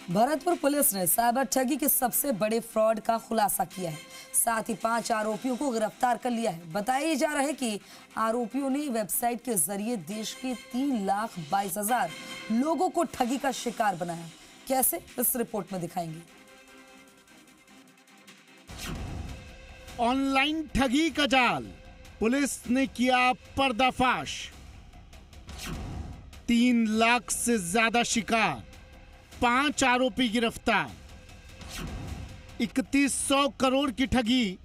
Bharatpur police ने cyber ठगी के सबसे बड़े फ्रॉड का खुलासा किया है। साथ ही 5 आरोपियों को गिरफ्तार कर लिया है। बताया जा रहा है कि आरोपियों ने वेबसाइट के जरिए देश के 3,22,000 लोगों को ठगी का शिकार बनाया। कैसे, इस रिपोर्ट में दिखाएंगे। ऑनलाइन ठगी का जाल, पुलिस ने किया पर्दाफाश। 3 लाख से ज्यादा शिकार, 5 आरोपी गिरफ्तार। 3100 करोड़ की ठगी,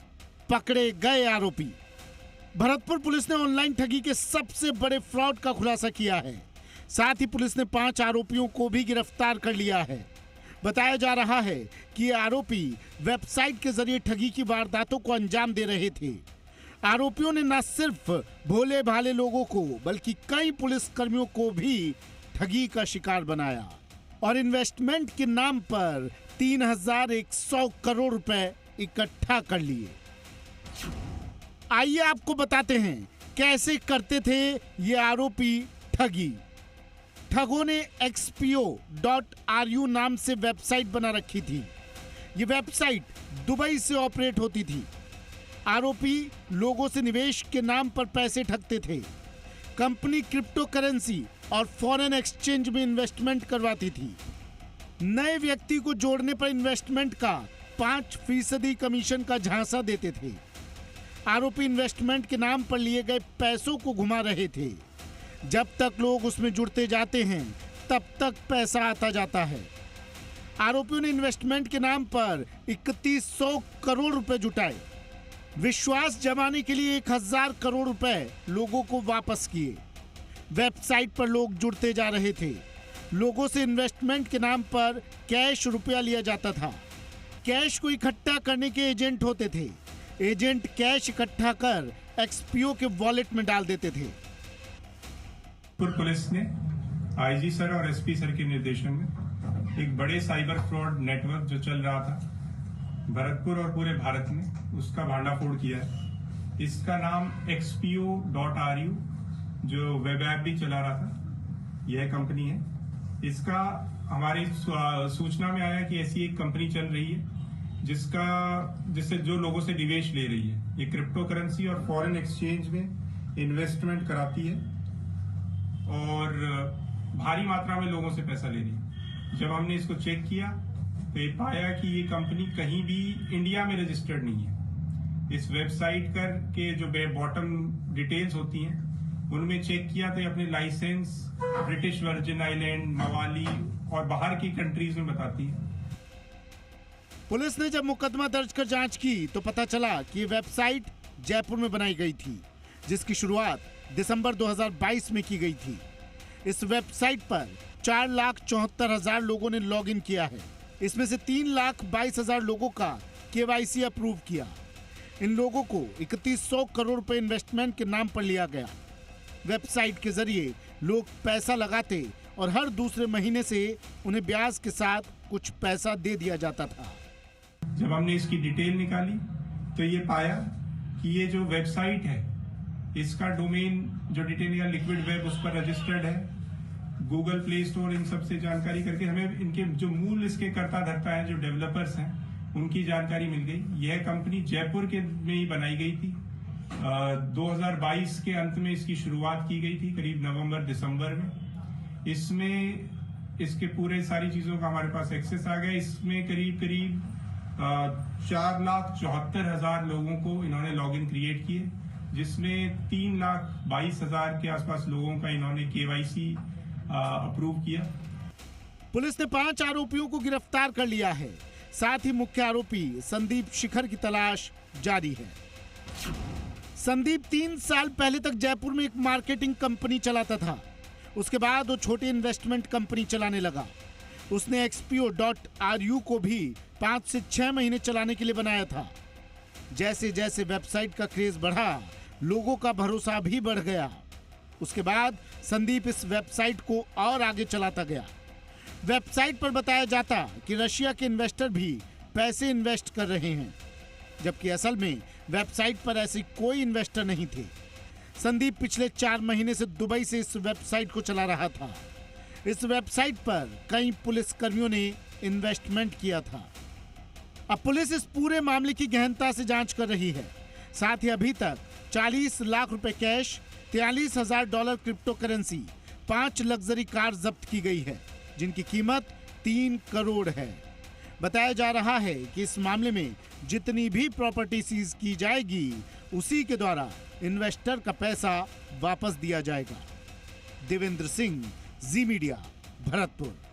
पकड़े गए आरोपी। भरतपुर पुलिस ने ऑनलाइन ठगी के सबसे बड़े फ्रॉड का खुलासा किया है। साथ ही पुलिस ने 5 आरोपियों को भी गिरफ्तार कर लिया है। बताया जा रहा है कि ये आरोपी वेबसाइट के जरिए ठगी की वारदातों को अंजाम दे रहे थे। आरोपियों ने न सिर्फ भोले भाले लोगों को बल्कि कई पुलिस कर्मियों को भी ठगी का शिकार बनाया और इन्वेस्टमेंट के नाम पर 3,100 करोड़ रुपए इकट्ठा कर लिए। आइए आपको बताते हैं कैसे करते थे ये आरोपी ठगी। ठगों ने xpo.ru नाम से वेबसाइट बना रखी थी। ये वेबसाइट दुबई से ऑपरेट होती थी। आरोपी लोगों से निवेश के नाम पर पैसे ठगते थे। कंपनी क्रिप्टो करेंसी और फॉरेन एक्सचेंज में इन्वेस्टमेंट करवाती थी। नए व्यक्ति को जोड़ने पर इन्वेस्टमेंट का 5% कमीशन का झांसा देते थे। आरोपी इन्वेस्टमेंट के नाम पर लिए गए पैसों को घुमा रहे थे। जब तक लोग उसमें जुड़ते जाते हैं तब तक पैसा आता जाता है। आरोपियों ने इन्वेस्टमेंट के नाम पर 3100 करोड़ रुपए जुटाए। विश्वास जमाने के लिए 1000 करोड़ रुपए लोगों को वापस किए। वेबसाइट पर लोग जुड़ते जा रहे थे। लोगों से इन्वेस्टमेंट के नाम पर कैश रुपया लिया जाता था। कैश को इकट्ठा करने के एजेंट होते थे। एजेंट कैश इकट्ठा कर XPO के वॉलेट में डाल देते थे। पुलिस ने IG सर और SP सर के निर्देशन में एक बड़े साइबर फ्रॉड नेटवर्क जो चल रहा था भरतपुर और पूरे भारत में, उसका भांडाफोड़ किया है। इसका नाम xpo.ru जो वेब ऐप भी चला रहा था, यह कंपनी है। इसका हमारी सूचना में आया कि ऐसी एक कंपनी चल रही है जिससे जो लोगों से निवेश ले रही है। ये क्रिप्टो करेंसी और फॉरेन एक्सचेंज में इन्वेस्टमेंट कराती है और भारी मात्रा में लोगों से पैसा ले रही है। जब हमने इसको चेक किया तो ये पाया कि ये कंपनी कहीं भी इंडिया में रजिस्टर्ड नहीं है। इस वेबसाइट के जो बॉटम डिटेल्स होती हैं उनमें चेक किया तो ये अपने लाइसेंस ब्रिटिश वर्जिन आइलैंड, मवाली और बाहर की कंट्रीज में बताती है। पुलिस ने जब मुकदमा दर्ज कर जांच की तो पता चला कि ये वेबसाइट जयपुर में बनाई गई थी, जिसकी शुरुआत दिसंबर 2022 में की गई थी। इस वेबसाइट पर 4,74,000 लोगों ने लॉगिन किया है। इसमें से 3,22,000 लोगों का KYC अप्रूव किया। इन लोगों को 3100 करोड़ रुपए इन्वेस्टमेंट के नाम पर लिया गया। वेबसाइट के जरिए लोग पैसा लगाते और हर दूसरे महीने से उन्हें ब्याज के साथ कुछ पैसा दे दिया जाता था। जब हमने इसकी डिटेल निकाली तो ये पाया कि ये जो वेबसाइट है इसका डोमेन जो डिटेल या लिक्विड वेब उस पर रजिस्टर्ड है। गूगल प्ले स्टोर इन सब से जानकारी करके हमें इनके जो मूल इसके कर्ता धर्ता है, जो डेवलपर्स हैं, उनकी जानकारी मिल गई। यह कंपनी जयपुर के में ही बनाई गई थी। 2022 के अंत में इसकी शुरुआत की गई थी, करीब नवंबर-दिसंबर में। इसमें इसके पूरे सारी चीजों का हमारे पास एक्सेस आ गया। इसमें करीब 4,74,000 लोगों को इन्होंने लॉगिन क्रिएट किए, जिसमें 3,22,000 के आसपास लोगों का इन्होंने KYC अप्रूव किया। पुलिस ने 5 आरोपियों को गिरफ्तार कर लिया है। साथ ही मुख्य आरोपी संदीप शिखर की तलाश जारी है। संदीप 3 साल पहले तक जयपुर में एक मार्केटिंग कंपनी चलाता था। उसके बाद वो छोटी इन्वेस्टमेंट कंपनी चलाने लगा। उसने xpo.ru को भी 5 से 6 महीने चलाने के लिए बनाया था। जैसे जैसे वेबसाइट का क्रेज बढ़ा, लोगों का भरोसा भी बढ़ गया। उसके बाद संदीप इस वेबसाइट को और आगे चलाता गया। वेबसाइट पर बताया जाता कि रशिया के इन्वेस्टर भी पैसे इन्वेस्ट कर रहे हैं, जबकि असल में वेबसाइट पर ऐसे कोई इन्वेस्टर नहीं थे। संदीप पिछले 4 महीने से दुबई से इस वेबसाइट को चला रहा था। इस वेबसाइट पर कई पुलिस कर्मियों ने इन्वेस्टमेंट किया था। अब पुलिस इस पूरे मामले की गहनता से जांच कर रही है। साथ ही अभी तक 40 लाख रुपए cash, 43,000 dollar crypto currency, 5 luxury car जब्त की गई है, जिनकी कीमत 3 करोड़ है। बताया जा रहा है कि इस मामले में जितनी भी प्रॉपर्टी सीज की जाएगी, उसी के द्वारा इन्वेस्टर का पैसा वापस दिया जाएगा। देवेंद्र सिंह, जी मीडिया, भरतपुर।